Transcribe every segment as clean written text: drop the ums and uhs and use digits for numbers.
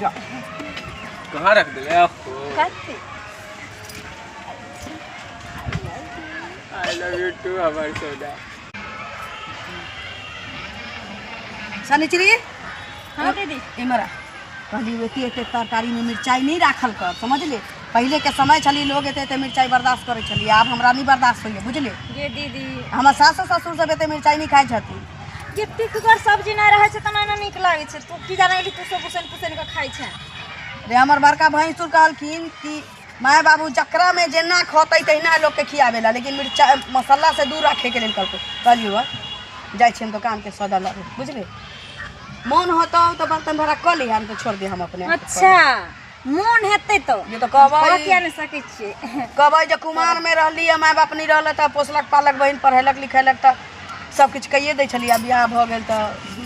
कहाँ रख दिले आपको? आई लव यू टू हमारी सोना। सनिचरी हाँ दीदी इमरा कहली एते तरकारी में मिर्चाई नहीं राखल कर, समझले? पहले के समय चली लोग एते मिर्चाई बर्दाश्त करे छलिए, आब हमरा नहीं बर्दाश्त होइए, बुझले? ये दीदी हमर सास ससुर सब एते मिर्चाई नहीं खाइ छथि। ये तीखगर सब्जी ना रहे छै त ना नीक लागे छै। तू की जाने तू सब पुसन के खाइ छै? रे हमर बड़का भैंसुर कहलखिन कि माय बाबू जकरा में जेना खतै तहिना लोग के खियावेला, लेकिन मिर्चा मसाला से दूर रखे के लेल कहलियो जाय छियन दुकान के सौदा लाबे, बुझले? मन होतो तो बर्तन भरा क ली, हम तो छोड़ दे हम अपने। अच्छा मन हेतै तो ये तो कहबै किया नहीं सकै छी? कहबै जे कुमार में रहली माय बाप नहीं रहल त पोसलक पालक बहिन पढ़ेलक लिखेलक त सब कुछ कहिए दै छलिए, बियाह भ गेल त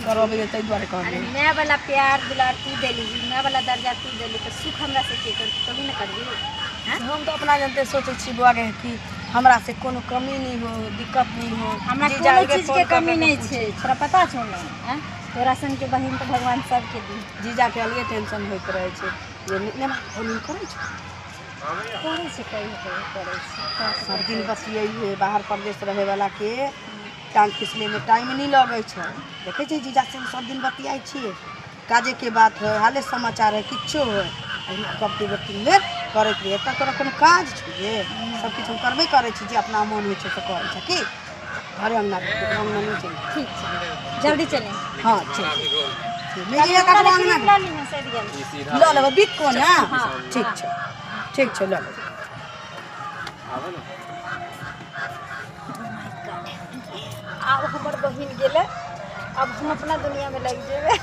करबे तै दुआरे कहलिए। मैं वाला प्यार दुलार तू देली, मैं वाला दर्जा तू देली तो सुख हमरा से के कर कभी न करबी। हम तो अपना जनते सोचे छी बुआ के कि हमरा से कोनो कमी नहीं हो, दिक्कत नहीं हो, हमरा कोनो चीज के कमी नहीं छै, तोरा पता छौ न? हैं तोरा सन के बहिन तो भगवान सब के दी। जीजा के लिए टेंशन होइत रहे छै जे नेमा होली करे छै, करे छै करे छै सब दिन बसिए बाहर प्रदेश रहे वाला के टांग खिसले में टाइम नहीं लगे छै। देखे छै जीजा से सब दिन बतियाई छिए, काजे के बात है, हाले समाचार है, किछो है, कब के व्यक्ति में करे के त तोरा कोनो काज छै? सब किछ हम करबे करे छी जे अपना मन होइ छै से करे छै कि घरे अंगना नहीं चले। ठीक छै जल्दी चले। हां ठीक मेरी एक अंगना ला ली ना सद गेल ल लेबे बिक को ना। ठीक छै ल लेबे। आबो ना अब हमर बहिन गेले, अब हम अपना दुनिया में लग जेबे।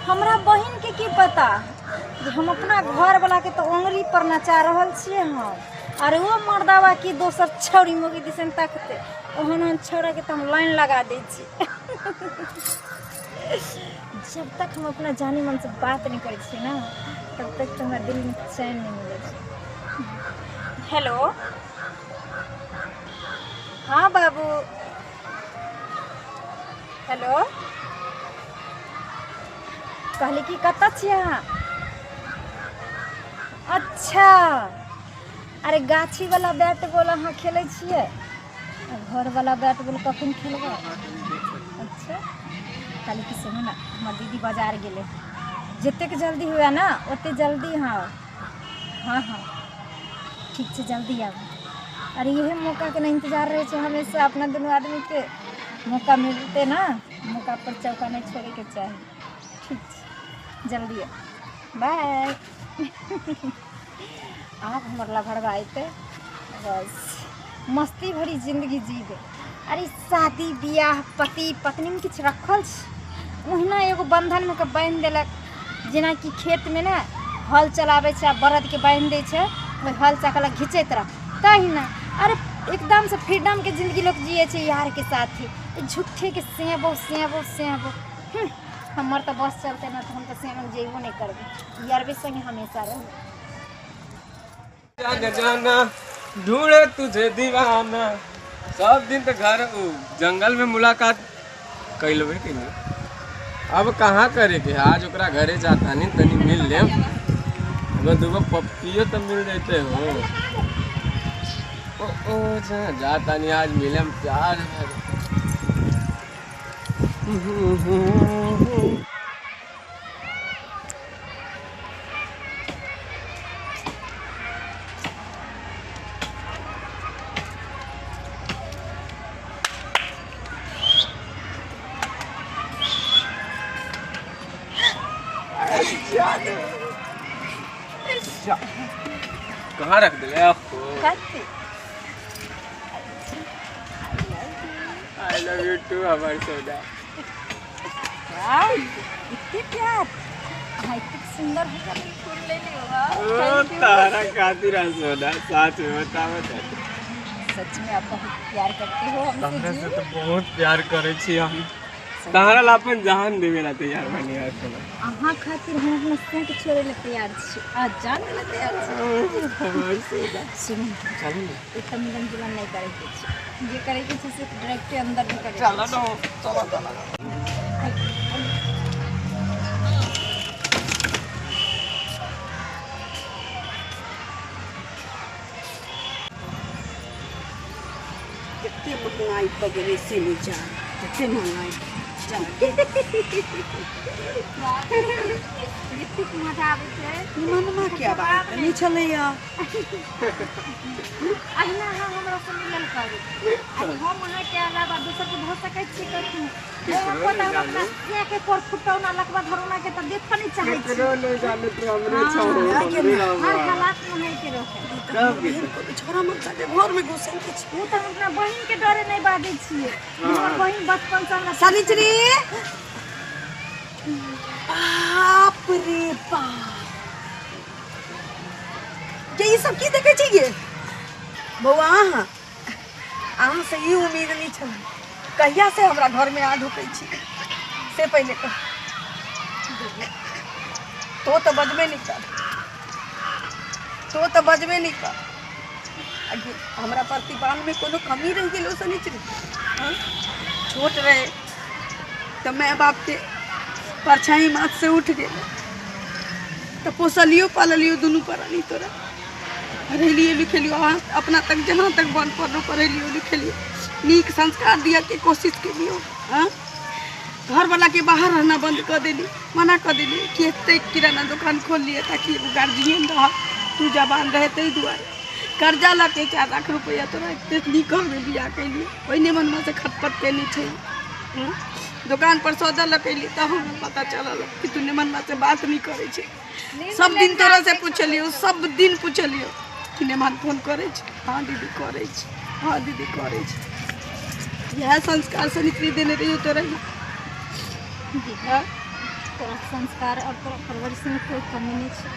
हमरा बहिन के की पता जे हम अपना घर वाला के तो उंगली पर नचा रहल छिए हम, अरे वो मर्दावा की दोसर छौरी मोगी दिसन तकते ओहन छौरा के तो हम लाइन लगा दै छी। जब तक हम अपना जानी मन से बात नहीं करे छी ना तब तक तो हमारे दिल में चैन नहीं मिले छै। हेलो हाँ बाबू, हेलो कहली कि कत छियै अहाँ? अच्छा अरे गाछी वाला बैट बॉल अहाँ खेलै छियै? घर वाला बैट बॉल कखन खेलबै? अच्छा कहली कि सुनू ना हमर दीदी बाजार गेले, जतेक जल्दी हुए ना ओते जल्दी। हाँ ठीक छै जल्दी आबू। अरे यही मौका के ना इंतजार रहे छै हमेशा, अपना दोनों आदमी के मौका मिलते ना मौका पर चौका नहीं छोड़े के चाहिए। ठीक है जल्दी आ बाय। आप हमारे लभड़वा अते बस मस्ती भरी जिंदगी जी गए। अरे शादी बियाह पति पत्नी में किछ रखल ओहिना एगो बंधन में के बांध देलक, जेना कि खेत में ना हल चलावे छै बरद के बांध दे छै, हल चकला घिंचैत रह तहिना। अरे एकदम से फ्रीडम के जिंदगी लोग जिए छै यार के साथ ही, झूठे के सेबो हमर तो बस चलते ना तो हम तो सेवन जेबो नहीं करबे, यारबे संगे हमेशा रह। जाना ढूंढे तुझे दीवाना, सब दिन तो घर जंगल में मुलाकात कैलबे कि अब कहाँ करे के? आज ओकरा घरे जाता नहीं तनी मिल ले, दूगो पप्पियो तो मिल जाते हो। ओ जाता नहीं आज मिले प्यार कहाँ रख दिले आपको? आई लव यू टू हमारी सोना। इतने प्यार इतने सुंदर फूल ले ओ तारा खातिर सोना, सच में बताओ। सच में आप बहुत प्यार करते हो हमसे से तो बहुत प्यार करे छी हम, तारा ला अपन जान देवे ला तैयार बनी यार। अहाँ खातिर हम अपना सेंट छोड़े ला तैयार छी, आ जान ला तैयार छी हमारी सोना। सुनो चलो ना, इतना मिलन जुलन नहीं करे के छी, जे करे के छी सिर्फ डायरेक्ट अंदर में करे। चलो ना चलो। बगले से नहीं जा ते मंगाई मजा आबै छै निमनमा क्या बात नहीं चले या अहिना हमरा से मिलल करू हम अहाँ के अलावा दोसर के भऽ सकै छी कखनो हमको त हमरा किया के पर फुटौना लकवा धरौना के त देख पनि चाहै छी ले जाने तो हमरे हर हालात में नहीं के रखे छोरा मत जाके घर में घुसे के छी वो त अपना बहिन के डरे नहीं बाजै छियै हमर बहिन बचपन से हमरा सानिचरी बाप रे बाप ये सब की देखे छी ये बौआ अहाँ से ई उम्मीद नहीं छल कहिया से हमरा घर में आ ढुकै छी से पहले कह तो बजबे नहीं कर हमरा प्रतिपाल में कोनो कमी रह गेलो सनिचरी छोट रहे तो मैं बाप के परछाई माथ से उठ गए तो पोसलियो पाललियो दोनों प्राणी तोरा पढ़ेलियो लिखेलियो अपना तक जहाँ तक बन पड़ो पढ़ेलियो लिखेलियो नीक संस्कार दिया के कोशिश केलियो हाँ घर वाला के बाहर रहना बंद कर देली मना कर देली कि एते किराना दुकान खोल लिए ताकि गार्जियन रहा तू जबान रहे तै दुआरे कर्जा ला के 4 लाख रुपया तोरा एते नीक घर में बियाह कैली ओइने मनवा से खटपट केली छै दुकान पर सौदा लकैली तब हमरा पता चलल कि तू निमनमा से बात नहीं करे छे सब दिन तोरा से पूछलियो सब दिन पूछलियो कि निमन फोन करे छे हाँ दीदी करे छे हाँ दीदी करे छे यह संस्कार से निकली देने रही तोरा तोरा संस्कार और तोरा परवरिश में कोई कमी नहीं छै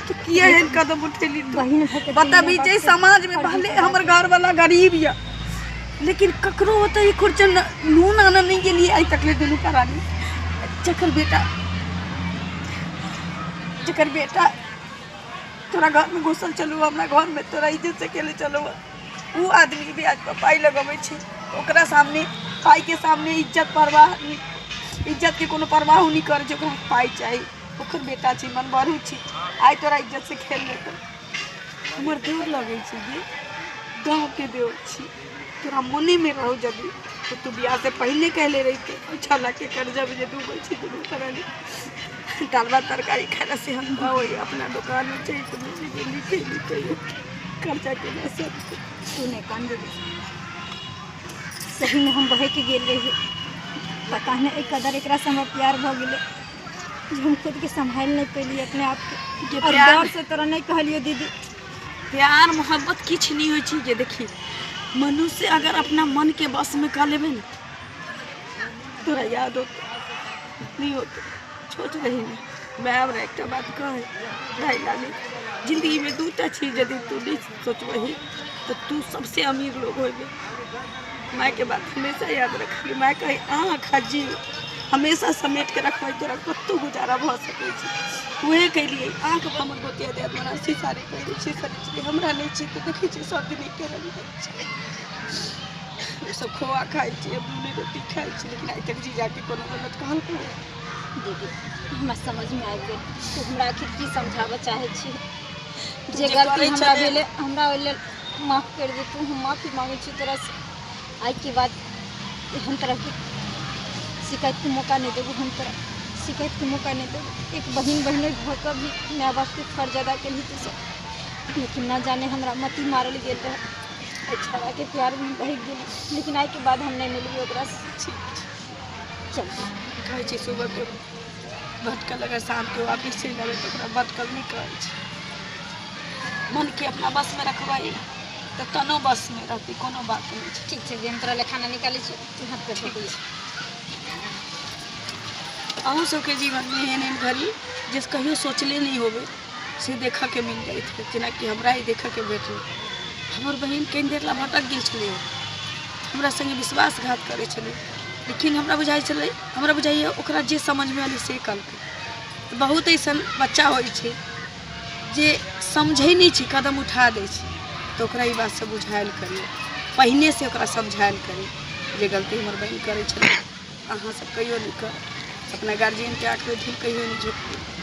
तो किया है कदम उठेली बहिन बता बीजे समाज में भले हमर घर वाला गरीब या लेकिन ककरो होता ही खुर्चन नून आना नहीं के लिए आई तकले दोनों करानी जकर बेटा तोरा घर में घुसल चलो हमरा घर में तोरा इज्जत से केले चलो वो आदमी भी आज पाई लगवे छी ओकरा सामने पाई के सामने इज्जत के कोनो परवाह नहीं करे जो पाई चाहिए ओकर बेटा छी मन बरू छी आई तोरा इज्जत से खेल ले हमर दूर लगे छी जी गाँव के देव छी तोरा मने में रहो जब तो तू बियाह से पहले कहले रही थे 6 लाख के कर्जा भी तू बोल छी तू करली दालवा तरकारी खाना से हम होई अपना दुकान में चाहिए तो लिखे कर्जा के ना सब तूने कान दे सही में हम बहे के गेल रही पता नहीं एक कदर एकरा से हमरा प्यार भ गेले हम खुद के संभाल नहीं पैली अपने आप के और डर से तोरा नहीं कहलियो दीदी प्यार मोहब्बत किछ नहीं होई छी जे देखी मनुष्य अगर अपना मन के बस में कर लेवे ना तोरा याद हो नहीं होते छोट रही ना मैं अब एक बात कहे भाई लाली जिंदगी में 2टा चीज यदि तू नहीं सोचबही तो तू सबसे अमीर लोग होबे माँ के बात हमेशा याद रखली माँ कही आँख जी हमेशा समेट के रखबै तोरा कतौ गुजारा भ सकै छै वही कैलिए आँख हमर गोतिया दे मना सीसारी कहै छै हमरा नहीं छी तो देखै छी सब दिन के रही सब खोआ खाई छी बुनी रोटी खाई छी लेकिन आई तक जी जाके कोनो गलत कहल करे दीदी हमरा समझ में आबि गेल तू हमरा आखिर की समझाबऽ चाहे छी जे गलती हमरा भेले हमरा ओइ लेल माफ कर दे तू हम माफी मांगै छी तोरा से आज के बाद हम तरह की शिकायत के मौका नहीं देबू हम तोरा शिकायत के मौका नहीं देबू एक बहन भऽ कऽ भी माय बाप के फर्ज अदा केली तू सब लेकिन ना जाने हमरा मती मारल गेल रहे छड़ा के प्यार में बह गेली लेकिन आज के बाद हम नहीं मिलबी ओकरा से चल कहै छी सुबह के भटकल अगर शाम के वापिस चलि आबै तो ओकरा भटकल नहीं कहै छी मन के अपना बस में रखबै तो तनो बस में रहती कोनो बात नहीं छै ठीक छै हम तोरा ले खाना निकालै छी तू हाथ पे ठोक अहूँ सबके जीवन में एहन घड़ी जिस कहियो सोचले नहीं होबे से देखा के मिल जाए जेना कि हमरा ही देखा के भेटल हमर बहन कई देर ला भटक गेल छलै हमरा संगे विश्वासघात करे छलै लेकिन हमरा बुझाइए ओकरा जे समझ में आयल से कलकै बहुत ऐसा बच्चा होइ छै जे समझै नहीं छै कदम उठा दै छै तो ओकरा ई बात से बुझायल करिए पहिने से ओकरा समझायल करी जे गलती हमर बहन करे छलै अहाँ सब कहियो नहीं कर अपना गार्जियन के आँख में धूल कहियो नहीं झोंकते